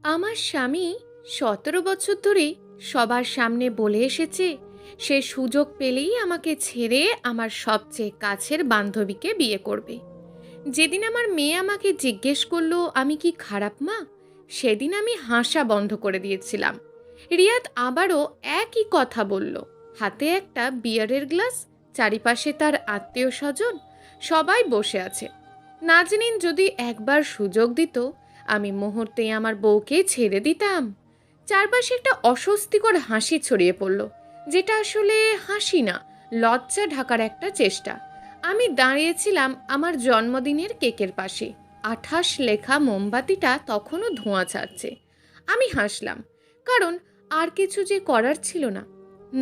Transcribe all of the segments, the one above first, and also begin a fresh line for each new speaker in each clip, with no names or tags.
আমার স্বামী 17 বছর ধরে সবার সামনে বলে এসেছে সে সুযোগ পেলেই আমাকে ছেড়ে আমার সবচেয়ে কাছের বান্ধবীকে বিয়ে করবে। যেদিন আমার মেয়ে আমাকে জিজ্ঞেস করলো আমি কি খারাপ মা, সেদিন আমি হাসা বন্ধ করে দিয়েছিলাম। রিয়াদ আবারও একই কথা বলল। হাতে একটা বিয়ারের গ্লাস, চারিপাশে তার আত্মীয় স্বজন, সবাই বসে আছে। নাজনীন যদি একবার সুযোগ দিত, আমি মুহূর্তেই আমার বউকে ছেড়ে দিতাম। চারপাশে একটা অস্বস্তিকর হাসি ছড়িয়ে পড়ল, যেটা আসলে হাসি না, লজ্জা ঢাকার একটা চেষ্টা। আমি দাঁড়িয়েছিলাম আমার জন্মদিনের কেকের পাশে। 28 লেখা মোমবাতিটা তখনও ধোঁয়া ছাড়ছে। আমি হাসলাম, কারণ আর কিছু যে করার ছিল না।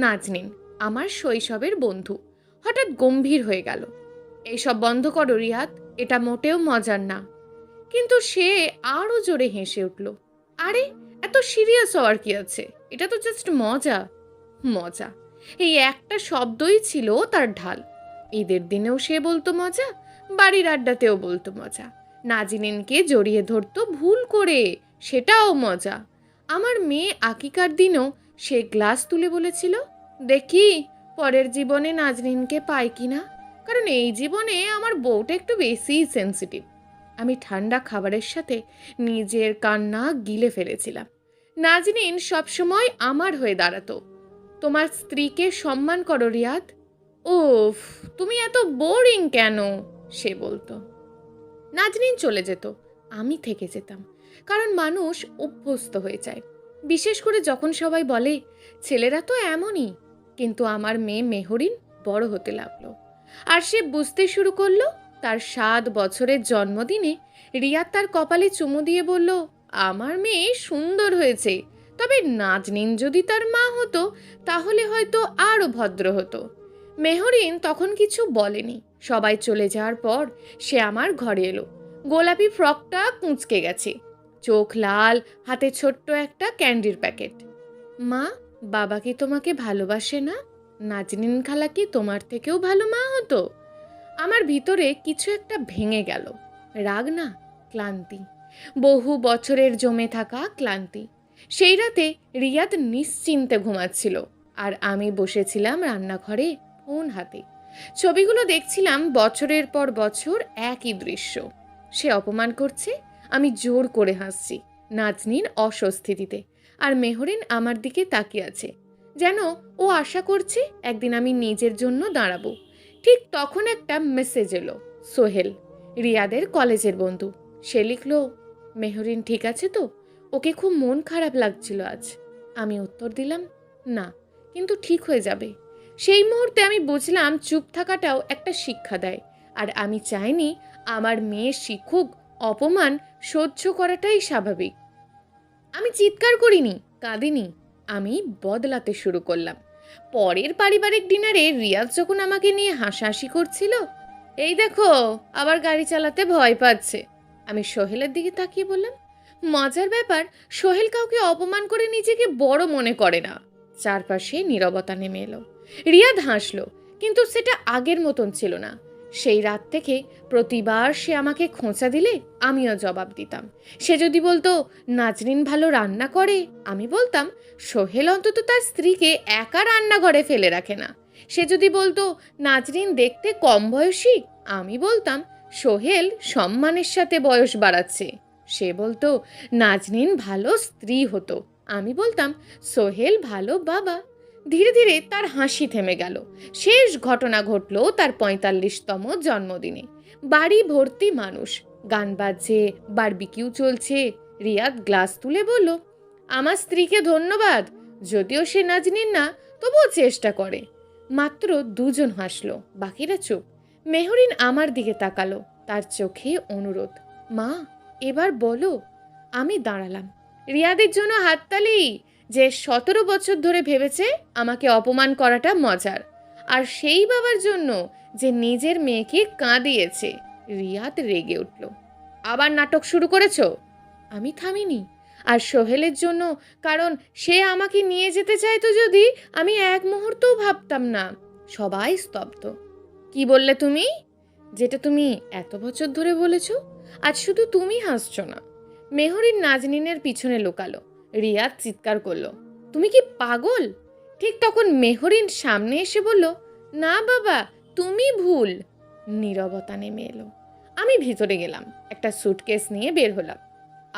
নাজনীন, আমার শৈশবের বন্ধু, হঠাৎ গম্ভীর হয়ে গেল। এইসব বন্ধ করো রিয়াদ, এটা মোটেও মজার না। কিন্তু সে আরও জোরে হেসে উঠল। আরে, এত সিরিয়াস হওয়ার কি আছে, এটা তো জাস্ট মজা। মজা, এই একটা শব্দই ছিল তার ঢাল। ঈদের দিনেও সে বলতো মজা, বাড়ির আড্ডাতেও বলতো মজা, নাজিনিনকে জড়িয়ে ধরতো ভুল করে, সেটাও মজা। আমার মেয়ে আকিকার দিনও সে গ্লাস তুলে বলেছিল, দেখি পরের জীবনে নাজনিনকে পাই কিনা, কারণ এই জীবনে আমার বউটা একটু বেশিই সেন্সিটিভ। আমি ঠান্ডা খাবারের সাথে নিজের কান্না গিলে ফেলেছিলাম। নাজনীন সবসময় আমার হয়ে দাঁড়াতো। তোমার স্ত্রীকে সম্মান করো রিয়াদ। উফ, তুমি এত বোরিং কেন, সে বলতো। নাজনীন চলে যেত, আমি থেকে যেতাম, কারণ মানুষ অভ্যস্ত হয়ে যায়, বিশেষ করে যখন সবাই বলে ছেলেরা তো এমনই। কিন্তু আমার মেয়ে মেহরিন বড় হতে লাগলো, আর সে বুঝতে শুরু করলো। তার 7 বছরের জন্মদিনে রিয়াদ তার কপালে চুমু দিয়ে বলল, আমার মেয়ে সুন্দর হয়েছে, তবে নাজনীন যদি তার মা হতো তাহলে হয়তো আরও ভদ্র হতো। মেহরিন তখন কিছু বলেনি। সবাই চলে যাওয়ার পর সে আমার ঘরে এলো। গোলাপি ফ্রকটা কুঁচকে গেছে, চোখ লাল, হাতে ছোট্ট একটা ক্যান্ডির প্যাকেট। মা, বাবা কি তোমাকে ভালোবাসে না? নাজনীন খালা কি তোমার থেকেও ভালো মা হতো? আমার ভিতরে কিছু একটা ভেঙে গেল। রাগ না, ক্লান্তি, বহু বছরের জমে থাকা ক্লান্তি। সেই রাতে রিয়াদ নিশ্চিন্তে ঘুমাচ্ছিল, আর আমি বসেছিলাম রান্নাঘরে ফোন হাতে। ছবিগুলো দেখছিলাম, বছরের পর বছর একই দৃশ্য। সে অপমান করছে, আমি জোর করে হাসছি নাজনীন অস্বস্তিতে, আর মেহরিন আমার দিকে তাকিয়ে আছে, যেন ও আশা করছে একদিন আমি নিজের জন্য দাঁড়াবো। ঠিক তখন একটা মেসেজ এলো। সোহেল, রিয়াদের কলেজের বন্ধু। সে লিখল, মেহরিন ঠিক আছে তো? ওকে খুব মন খারাপ লাগছিল আজ। আমি উত্তর দিলাম, না, কিন্তু ঠিক হয়ে যাবে। সেই মুহূর্তে আমি বুঝলাম চুপ থাকাটাও একটা শিক্ষা দেয়, আর আমি চাইনি আমার মেয়ে শিখুক অপমান সহ্য করাটাই স্বাভাবিক। আমি চিৎকার করিনি, কাঁদিনি, আমি বদলাতে শুরু করলাম। পরের পারিবারিক ডিনারে রিয়াজ যখন আমাকে নিয়ে হাসাহাসি করছিল, এই দেখো আবার গাড়ি চালাতে ভয় পাচ্ছে, আমি সোহেলের দিকে তাকিয়ে বললাম, মজার ব্যাপার, সোহেল কাউকে অপমান করে নিজেকে বড় মনে করে না। চারপাশে নীরবতা নেমে এলো। রিয়াদ হাসলো, কিন্তু সেটা আগের মতন ছিল না। সেই রাত থেকে প্রতিবার সে আমাকে খোঁচা দিলে আমিও জবাব দিতাম। সে যদি বলতো নাজনীন ভালো রান্না করে, আমি বলতাম সোহেল অন্তত তার স্ত্রীকে একা রান্নাঘরে ফেলে রাখে না। সে যদি বলতো নাজনীন দেখতে কম বয়সী, আমি বলতাম সোহেল সম্মানের সাথে বয়স বাড়াচ্ছে। সে বলতো নাজনীন ভালো স্ত্রী হতো, আমি বলতাম সোহেল ভালো বাবা। ধীরে ধীরে তার হাসি থেমে গেল। শেষ ঘটনা ঘটল তার 45তম জন্মদিনে। বাড়ি ভর্তি মানুষ, গান বাজছে, বারবিকিউ চলছে। রিয়াদ গ্লাস তুলে বলল, আমার স্ত্রীকে ধন্যবাদ, যদিও সে নাজনীন না, তবুও চেষ্টা করে। মাত্র দুজন হাসলো, বাকিরা চুপ। মেহরিন আমার দিকে তাকালো, তার চোখে অনুরোধ, মা এবার বলো। আমি দাঁড়ালাম। রিয়াদের জন্য হাততালি, যে 17 বছর ধরে ভেবেছে আমাকে অপমান করাটা মজার, আর সেই বাবার জন্য যে নিজের মেয়েকে কাঁদিয়েছে। রিয়াদ রেগে উঠল, আবার নাটক শুরু করেছো? আমি থামিনি। আর সোহেলের জন্য, কারণ সে আমাকে নিয়ে যেতে চাইতো যদি, আমি এক মুহূর্তও ভাবতাম না। সবাই স্তব্ধ। কি বললে তুমি? যেটা তুমি এত বছর ধরে বলেছ। আজ শুধু তুমি হাসছো না, মেহরিন নাজনীনের পিছনে লুকালো। রিয়াদ চিৎকার করলো, তুমি কি পাগল? ঠিক তখন মেহরিন সামনে এসে বলল, না বাবা, তুমি ভুল। নীরবতা নেমে এলো। আমি ভিতরে গেলাম, একটা সুটকেস নিয়ে বের হলাম।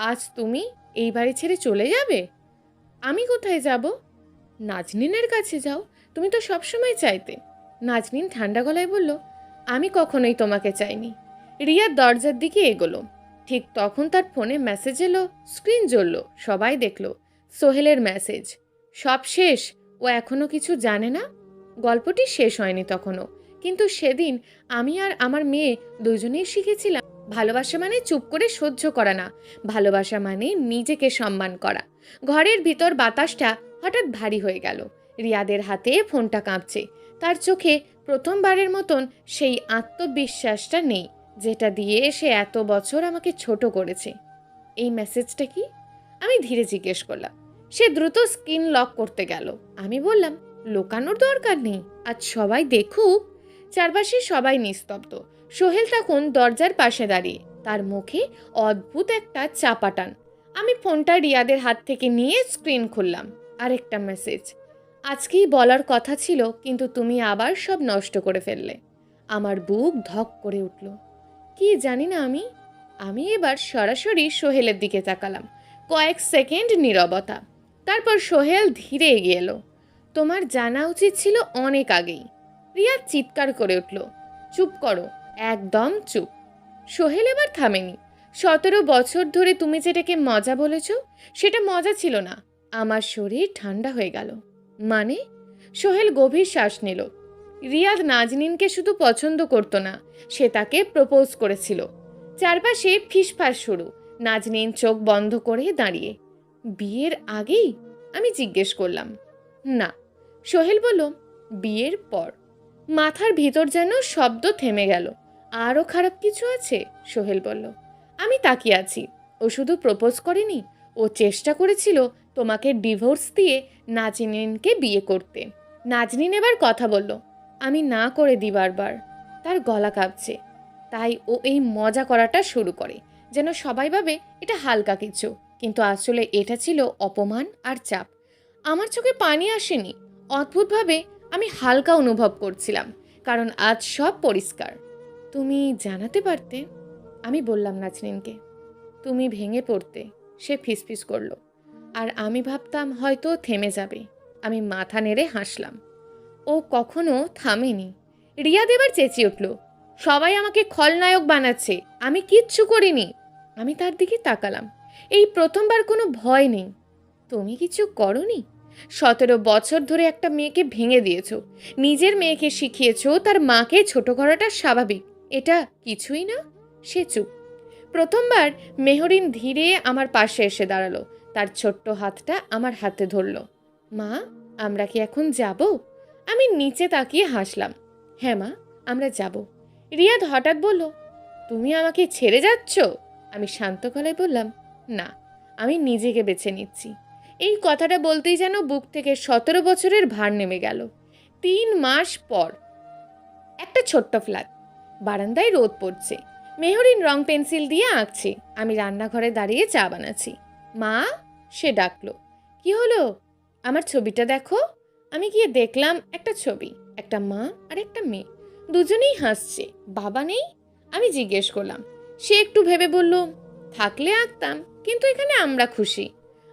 আজ তুমি এই বাড়ি ছেড়ে চলে যাবে? আমি কোথায় যাব? নাজনীনের কাছে যাও, তুমি তো সবসময় চাইতে। নাজনীন ঠান্ডা গলায় বলল, আমি কখনোই তোমাকে চাইনি। রিয়া দরজার দিকে এগোলো। ঠিক তখন তার ফোনে মেসেজ এলো, স্ক্রিন জ্বলল, সবাই দেখলো সোহেলের মেসেজ। সব শেষ, ও এখনো কিছু জানে না। গল্পটি শেষ হয়নি তখনও, কিন্তু সেদিন আমি আর আমার মেয়ে দুজনেই শিখেছিলাম ভালোবাসা মানে চুপ করে সহ্য করা না, ভালোবাসা মানে নিজেকে সম্মান করা। ঘরের ভিতর বাতাসটা হঠাৎ ভারী হয়ে গেল। রিয়াদের হাতে ফোনটা কাঁপছে। তার চোখে প্রথমবারের মতন সেই আত্মবিশ্বাসটা নেই যেটা দিয়ে সে এত বছর আমাকে ছোট করেছে। এই মেসেজটা কি? আমি ধীরে জিজ্ঞেস করলাম। সে দ্রুত স্ক্রিন লক করতে গেল। আমি বললাম, লোকানোর দরকার নেই, আজ সবাই দেখুক। চারপাশে সবাই নিস্তব্ধ। সোহেল তখন দরজার পাশে দাঁড়িয়ে, তার মুখে অদ্ভুত একটা চাপা টান। আমি ফোনটা রিয়াদের হাত থেকে নিয়ে স্ক্রিন খুললাম। আরেকটা মেসেজ, আজকেই বলার কথা ছিল, কিন্তু তুমি আবার সব নষ্ট করে ফেললে। আমার বুক ধক করে উঠল। কি জানি না আমি। আমি এবার সরাসরি সোহেলের দিকে তাকালাম। কয়েক সেকেন্ড নীরবতা। তারপর সোহেল ধীরে এগিয়ে এলো। তোমার জানা উচিত ছিল অনেক আগেই। রিয়া চিৎকার করে উঠল, চুপ করো, একদম চুপ। সোহেল এবার থামেনি। 17 বছর ধরে তুমি যেটাকে মজা বলেছ, সেটা মজা ছিল না। আমার শরীর ঠান্ডা হয়ে গেল। মানে? সোহেল গভীর শ্বাস নিল। রিয়াদ নাজনীনকে শুধু পছন্দ করতো না, সে তাকে প্রপোজ করেছিল। চারপাশে ফিসফাস শুরু। নাজনীন চোখ বন্ধ করে দাঁড়িয়ে। বিয়ের আগেই? আমি জিজ্ঞেস করলাম। না। সোহেল বলল, বিয়ের পর। মাথার ভিতর যেন শব্দ থেমে গেল। আরও খারাপ কিছু আছে? সোহেল বলল। আমি তাকিয়ে আছি। ও শুধু প্রপোজ করেনি, ও চেষ্টা করেছিল তোমাকে ডিভোর্স দিয়ে নাজনীনকে বিয়ে করতে। নাজনীন এবার কথা বলল। আমি না করে দিই বারবার। তার গলা কাঁপছে। তাই ও এই মজা করাটা শুরু করে, যেন সবাই ভাবে এটা হালকা কিছু, কিন্তু আসলে এটা ছিল অপমান আর চাপ। আমার চোখে পানি আসেনি। অদ্ভুতভাবে আমি হালকা অনুভব করছিলাম, কারণ আজ সব পরিষ্কার। তুমি জানাতে পারতে। আমি বললাম নাজনীনকে। তুমি ভেঙে পড়তে। সে ফিসফিস করলো। আর আমি ভাবতাম হয়তো থেমে যাবে। আমি মাথা নেড়ে হাসলাম। ও কখনো থামেনি। রিয়াদ এবার চেঁচিয়ে উঠল, সবাই আমাকে খলনায়ক বানাচ্ছে, আমি কিচ্ছু করিনি। আমি তার দিকে তাকালাম। এই প্রথমবার কোনো ভয় নেই। তুমি কিছু করনি? 17 বছর ধরে একটা মেয়েকে ভেঙে দিয়েছো, নিজের মেয়েকে শিখিয়েছো তার মাকে ছোট করাটা স্বাভাবিক, এটা কিছুই না। সে চুপ। প্রথমবার মেহরিন ধীরে আমার পাশে এসে দাঁড়ালো। তার ছোট্ট হাতটা আমার হাতে ধরলো। মা, আমরা কি এখন যাব? আমি নিচে তাকিয়ে হাসলাম। হ্যাঁ মা, আমরা যাব। রিয়াদ হঠাৎ বলল, তুমি আমাকে ছেড়ে যাচ্ছ? আমি শান্ত গলায় বললাম, না, আমি নিজেকে বেছে নিচ্ছি। এই কথাটা বলতেই যেন বুক থেকে 17 বছরের ভার নেমে গেল। 3 মাস পর একটা ছোট্ট ফ্ল্যাট। বারান্দায় রোদ পড়ছে। মেহরিন রং পেন্সিল দিয়ে আঁকছে। আমি রান্নাঘরে দাঁড়িয়ে চা বানাচ্ছি। মা, সে ডাকলো। কি হলো? আমার ছবিটা দেখো। আমি গিয়ে দেখলাম একটা ছবি, একটা মা আর একটা মেয়ে, দুজনেই হাসছে। বাবা নেই। আমি জিজ্ঞেস করলাম। সে একটু ভেবে বলল, থাকলে আঁকতাম, কিন্তু এখানে আমরা খুশি।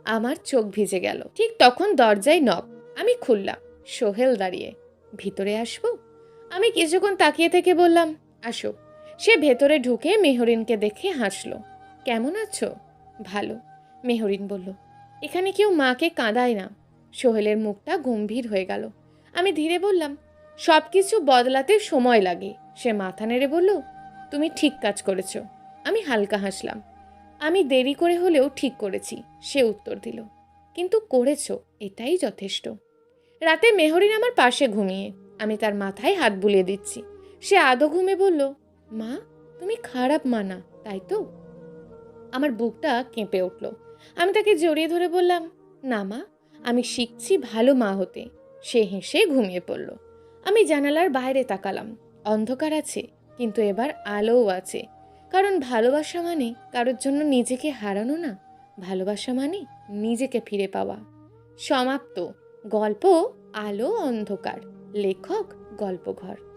আমার চোখ ভিজে গেল। ঠিক তখন দরজায় নক। আমি খুললাম। সোহেল দাঁড়িয়ে। ভিতরে আসবো? আমি কিছুক্ষণ তাকিয়ে থেকে বললাম, আসো। সে ভেতরে ঢুকে মেহরিনকে দেখে হাসলো। কেমন আছো? ভালো। মেহরিন বলল, এখানে কেউ মাকে কাঁদায় না। সোহেলের মুখটা গম্ভীর হয়ে গেল। আমি ধীরে বললাম, সব কিছু বদলাতে সময় লাগে। সে মাথা নেড়ে বলল, তুমি ঠিক কাজ করেছো। আমি হালকা হাসলাম। আমি দেরি করে হলেও ঠিক করেছি, সে উত্তর দিল। কিন্তু করেছো, এটাই যথেষ্ট। রাতে মেহরিন আমার পাশে ঘুমিয়ে। আমি তার মাথায় হাত বুলিয়ে দিচ্ছি। সে আদো ঘুমে বলল, মা, তুমি খারাপ মা না, তাই তো? আমার বুকটা কেঁপে উঠল। আমি তাকে জড়িয়ে ধরে বললাম, না মা, আমি শিখছি ভালো মা হতে। সে হেসে ঘুমিয়ে পড়ল। আমি জানালার বাইরে তাকালাম। অন্ধকার আছে, কিন্তু এবার আলোও আছে, কারণ ভালোবাসা মানে কারোর জন্য নিজেকে হারানো না, ভালোবাসা মানে নিজেকে ফিরে পাওয়া। সমাপ্ত। গল্প আলো অন্ধকার। লেখক গল্পঘর।